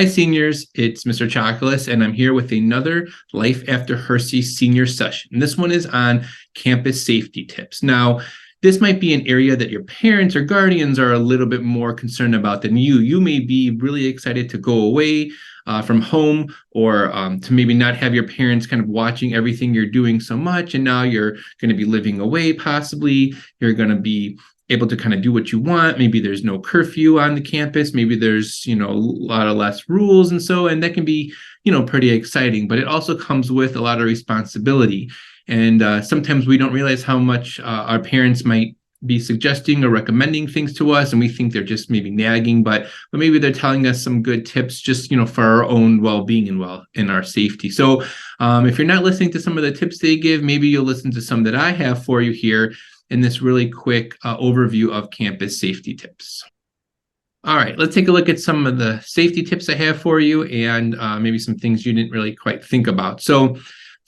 Hi, seniors. It's Mr. Chocolate, and I'm here with another Life After Hersey senior session. And this one is on campus safety tips. Now, this might be an area that your parents or guardians are a little bit more concerned about than you. You may be really excited to go away from home or to maybe not have your parents kind of watching everything you're doing so much. And now you're going to be living away, possibly. You're going to be able to kind of do what you want. Maybe there's no curfew on the campus. Maybe there's, a lot of less rules. And that can be, pretty exciting, but it also comes with a lot of responsibility. And sometimes we don't realize how much our parents might be suggesting or recommending things to us. And we think they're just maybe nagging, but maybe they're telling us some good tips just, for our own well-being and in our safety. So if you're not listening to some of the tips they give, maybe you'll listen to some that I have for you here in this really quick overview of campus safety tips. All right, let's take a look at some of the safety tips I have for you and maybe some things you didn't really quite think about. So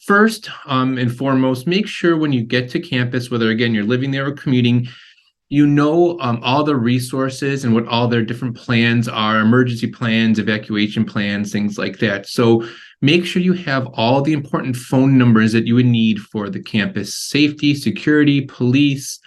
first and foremost, make sure when you get to campus, whether again you're living there or commuting, all the resources and what all their different plans are, emergency plans, evacuation plans, things like that. So make sure you have all the important phone numbers that you would need for the campus safety, security, police,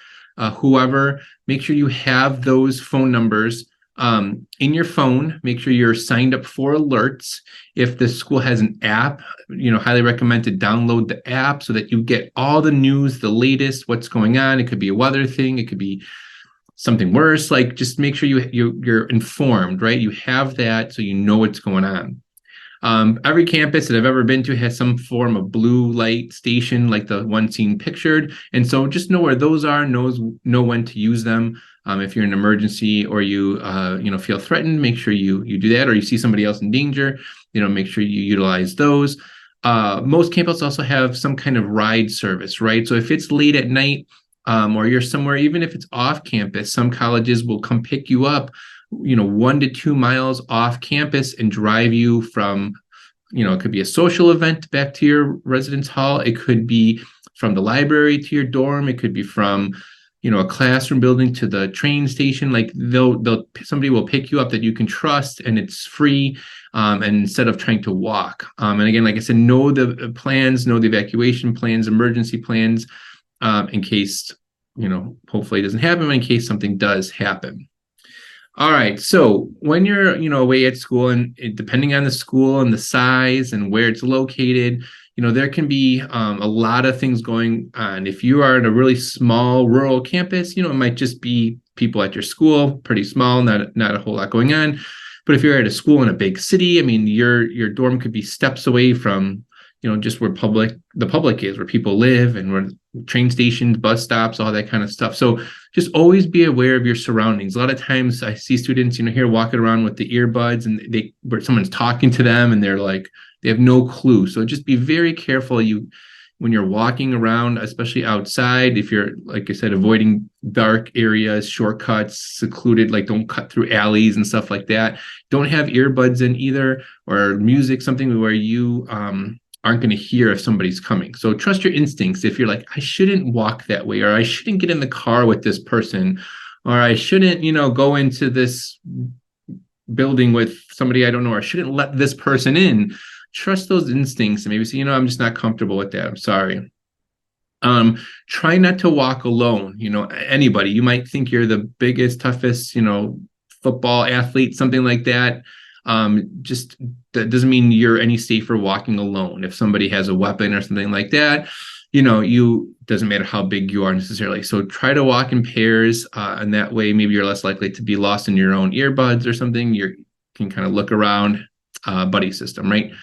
whoever. Make sure you have those phone numbers in your phone. Make sure you're signed up for alerts. If the school has an app, highly recommend to download the app so that you get all the news, the latest, what's going on. It could be a weather thing. It could be something worse. Like just make sure you're informed, right? You have that so you know what's going on. Every campus that I've ever been to has some form of blue light station like the one seen pictured. And so just know where those are, know when to use them. If you're in an emergency or you feel threatened, make sure you do that, or you see somebody else in danger, make sure you utilize those. Most campuses also have some kind of ride service, right? So if it's late at night or you're somewhere, even if it's off campus, some colleges will come pick you up 1 to 2 miles off campus and drive you from, it could be a social event back to your residence hall. It could be from the library to your dorm. It could be from, a classroom building to the train station. Like somebody will pick you up that you can trust and it's free. And instead of trying to walk. And again, like I said, know the plans, know the evacuation plans, emergency plans, in case, hopefully it doesn't happen, in case something does happen. All right. So when you're, away at school, and depending on the school and the size and where it's located, there can be a lot of things going on. If you are in a really small rural campus, it might just be people at your school, pretty small, not a whole lot going on. But if you're at a school in a big city, I mean, your dorm could be steps away from, just where the public is, where people live, and where train stations, bus stops, all that kind of stuff. So just always be aware of your surroundings. A lot of times I see students, here walking around with the earbuds and where someone's talking to them and they're like, they have no clue. So just be very careful when you're walking around, especially outside. If you're, like I said, avoiding dark areas, shortcuts, secluded, like don't cut through alleys and stuff like that. Don't have earbuds in either, or music, something where you aren't going to hear if somebody's coming. So trust your instincts. If you're like, I shouldn't walk that way, or I shouldn't get in the car with this person, or I shouldn't, go into this building with somebody I don't know, or I shouldn't let this person in. Trust those instincts and maybe say, I'm just not comfortable with that. I'm sorry. Try not to walk alone. Anybody, you might think you're the biggest, toughest, football athlete, something like that. Just that doesn't mean you're any safer walking alone. If somebody has a weapon or something like that, doesn't matter how big you are necessarily. So try to walk in pairs, and that way maybe you're less likely to be lost in your own earbuds or something. You can kind of look around, buddy system, right?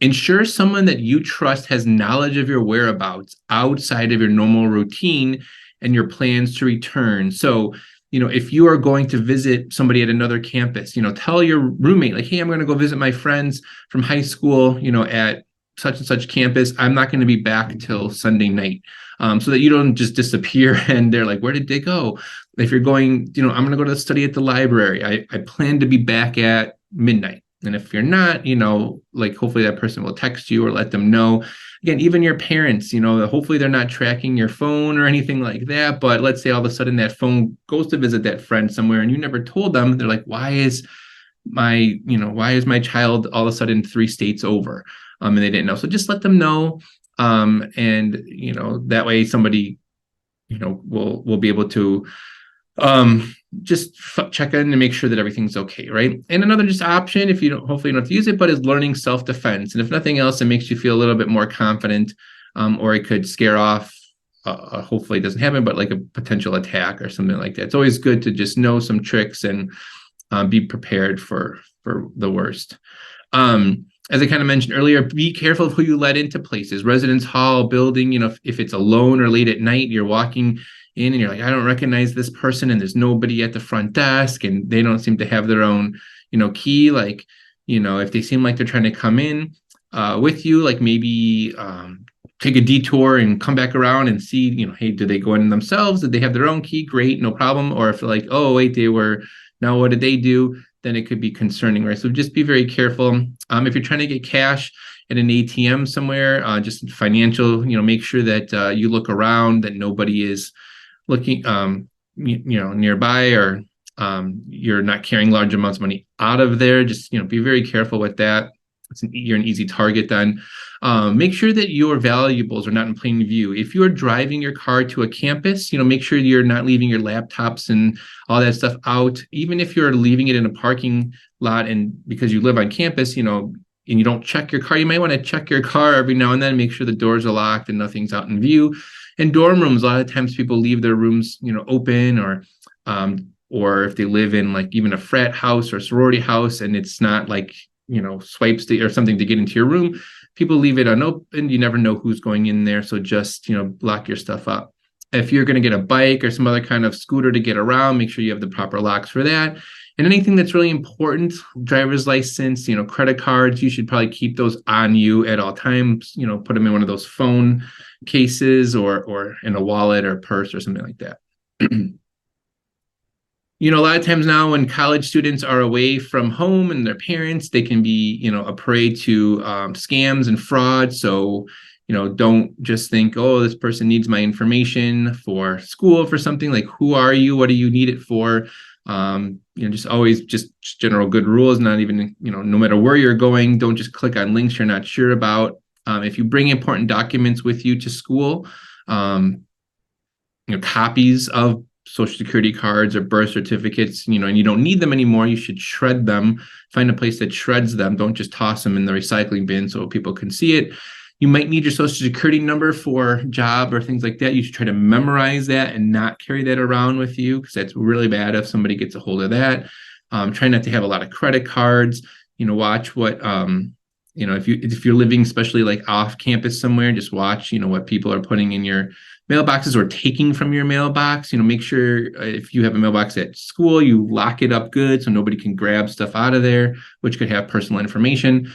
Ensure someone that you trust has knowledge of your whereabouts outside of your normal routine and your plans to return. So if you are going to visit somebody at another campus, tell your roommate, like, hey, I'm going to go visit my friends from high school, at such and such campus. I'm not going to be back till Sunday night, so that you don't just disappear and they're like, where did they go? If you're going, I'm going to go to study at the library. I plan to be back at midnight. And if you're not, like hopefully that person will text you or let them know. Again, even your parents, hopefully they're not tracking your phone or anything like that. But let's say all of a sudden that phone goes to visit that friend somewhere and you never told them. They're like, why is why is my child all of a sudden 3 states over? And they didn't know. So just let them know. And that way somebody, will be able to just check in and make sure that everything's okay, right? And another just option, if you don't, hopefully you don't have to use it, but is learning self-defense. And if nothing else, it makes you feel a little bit more confident, or it could scare off, hopefully it doesn't happen, but like a potential attack or something like that. It's always good to just know some tricks and be prepared for the worst. As I kind of mentioned earlier, be careful of who you let into places. Residence hall, building, if it's alone or late at night, you're walking in and you're like, I don't recognize this person, and there's nobody at the front desk, and they don't seem to have their own, key. Like, if they seem like they're trying to come in with you, like maybe take a detour and come back around and see, hey, do they go in themselves? Did they have their own key? Great, no problem. Or if like, oh, wait, now what did they do? Then it could be concerning, right? So just be very careful. If you're trying to get cash at an ATM somewhere, just financial, make sure that you look around, that nobody is looking, nearby, or you're not carrying large amounts of money out of there. Just, be very careful with that. You're an easy target then. Make sure that your valuables are not in plain view. If you're driving your car to a campus, make sure you're not leaving your laptops and all that stuff out. Even if you're leaving it in a parking lot, and because you live on campus, and you don't check your car, you might want to check your car every now and then, make sure the doors are locked and nothing's out in view. And dorm rooms, a lot of times people leave their rooms, open, or if they live in like even a frat house or sorority house, and it's not like, swipes or something to get into your room, people leave it unopened. You never know who's going in there. So just, lock your stuff up. If you're going to get a bike or some other kind of scooter to get around, make sure you have the proper locks for that. And anything that's really important, driver's license, credit cards, you should probably keep those on you at all times. Put them in one of those phone cases, or in a wallet or purse or something like that. A lot of times now when college students are away from home and their parents, they can be, a prey to scams and fraud. So, don't just think, oh, this person needs my information for school, for something. Like, who are you? What do you need it for? Just always just general good rules, not even, no matter where you're going, don't just click on links you're not sure about. If you bring important documents with you to school, copies of Social Security cards or birth certificates, and you don't need them anymore, you should shred them. Find a place that shreds them. Don't just toss them in the recycling bin so people can see it. You might need your Social Security number for job or things like that. You should try to memorize that and not carry that around with you, because that's really bad if somebody gets a hold of that. Try not to have a lot of credit cards. Watch what if you're living, especially like off campus somewhere, just watch what people are putting in your mailboxes or taking from your mailbox. Make sure if you have a mailbox at school, you lock it up good so nobody can grab stuff out of there, which could have personal information.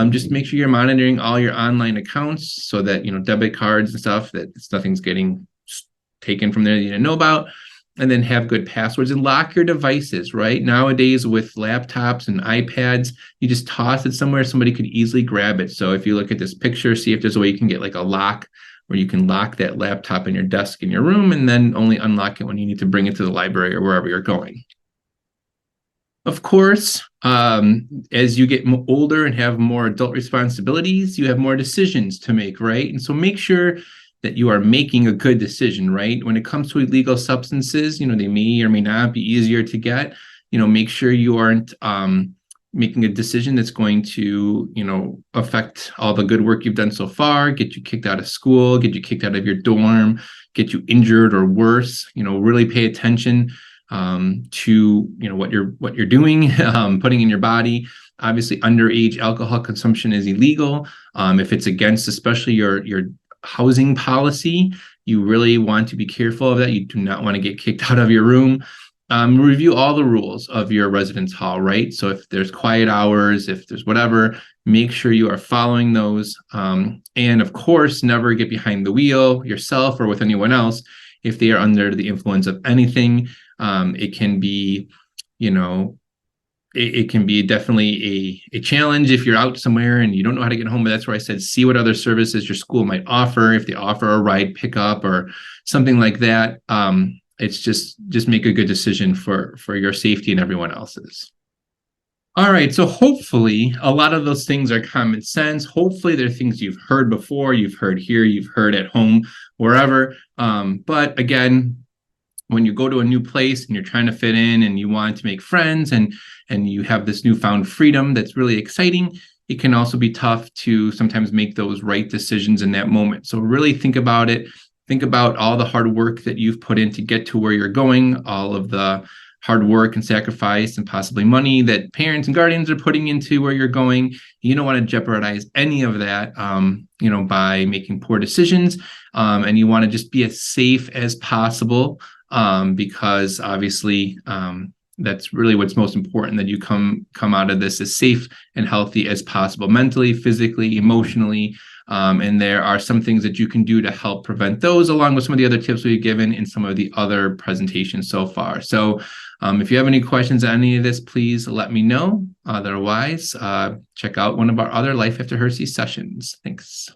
Just make sure you're monitoring all your online accounts so that, debit cards and stuff, that nothing's getting taken from there that you didn't know about. And then have good passwords and lock your devices, right? Nowadays with laptops and iPads, you just toss it somewhere, somebody could easily grab it. So if you look at this picture, see if there's a way you can get like a lock where you can lock that laptop in your desk in your room, and then only unlock it when you need to bring it to the library or wherever you're going. Of course, as you get older and have more adult responsibilities, you have more decisions to make, right? And so make sure that you are making a good decision, right? When it comes to illegal substances, they may or may not be easier to get. Make sure you aren't making a decision that's going to, affect all the good work you've done so far, get you kicked out of school, get you kicked out of your dorm, get you injured or worse. Really pay attention to what you're doing, putting in your body. Obviously, underage alcohol consumption is illegal. If it's against, especially your housing policy, you really want to be careful of that. You do not want to get kicked out of your room. Review all the rules of your residence hall, right? So if there's quiet hours, if there's whatever, make sure you are following those. And of course, never get behind the wheel yourself or with anyone else if they are under the influence of anything. It can be, it can be definitely a challenge if you're out somewhere and you don't know how to get home. But that's where I said, see what other services your school might offer. If they offer a ride pickup or something like that, it's just make a good decision for your safety and everyone else's. All right, so hopefully a lot of those things are common sense. Hopefully they're things you've heard before, you've heard here, you've heard at home, wherever. But again, when you go to a new place and you're trying to fit in and you want to make friends and you have this newfound freedom that's really exciting, it can also be tough to sometimes make those right decisions in that moment. So really think about it. Think about all the hard work that you've put in to get to where you're going, all of the hard work and sacrifice and possibly money that parents and guardians are putting into where you're going. You don't want to jeopardize any of that, by making poor decisions. And you want to just be as safe as possible, because obviously that's really what's most important, that you come out of this as safe and healthy as possible, mentally, physically, emotionally. And there are some things that you can do to help prevent those, along with some of the other tips we've given in some of the other presentations so far. So if you have any questions on any of this, please let me know. Otherwise, check out one of our other Life After Hersey sessions. Thanks.